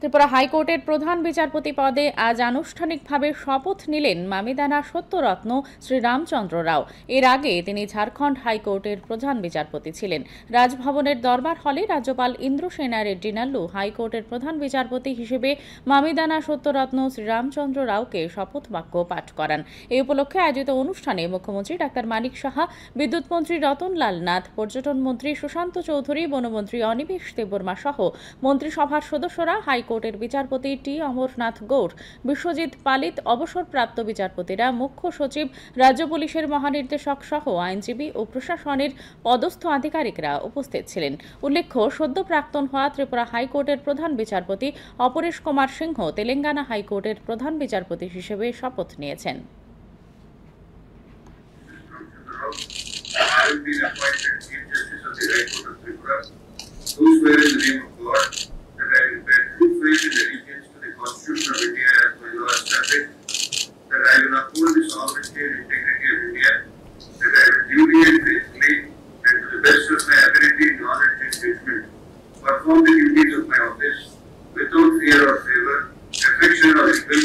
ত্রিপুরা হাইকোর্টের প্রধান বিচারপতি পদে আজ আনুষ্ঠানিকভাবে শপথ নিলেন মামিদানা সত্যরত্ন শ্রীরামচন্দ্র রাও। এর আগে তিনি ঝাড়খণ্ড হাইকোর্টের প্রধান বিচারপতি ছিলেন। রাজভবনের দরবার হলে রাজ্যপাল ইন্দ্রসেনা রেড্ডি নাল্লু হাইকোর্টের প্রধান বিচারপতি হিসেবে মামিদানা সত্যরত্ন শ্রীরামচন্দ্র রাওকে শপথ বাক্য পাঠ করান। এই উপলক্ষে আয়োজিত অনুষ্ঠানে মুখ্যমন্ত্রী ডাক্তার মানিক সাহা, বিদ্যুৎ মন্ত্রী রতনলাল নাথ, পর্যটন মন্ত্রী সুশান্ত চৌধুরী, বনমন্ত্রী অনিমেষ দেববর্মা সহ মন্ত্রিসভার সদস্যরা, হাইকোর্টের বিচারপতি টি অমরনাথ গৌড়, বিশ্বজিৎ পালিত, অবসরপ্রাপ্ত বিচারপতিরা, মুখ্য সচিব, রাজ্য পুলিশের মহানির্দেশক সহ আইনজীবী ও প্রশাসনের পদস্থ আধিকারিকরা উপস্থিত ছিলেন। উল্লেখ্য, সদ্য প্রাক্তন হওয়া ত্রিপুরা হাইকোর্টের প্রধান বিচারপতি অপরেশ কুমার সিংহ তেলেঙ্গানা হাইকোর্টের প্রধান বিচারপতি হিসেবে শপথ নিয়েছেন। Faith and allegiance to the Constitution of India as my law established, that I will uphold the sovereignty and integrity of India, that I will duly and faithfully and to the best of my ability, knowledge and judgment perform the duties of my office without fear or favor, affection or evil,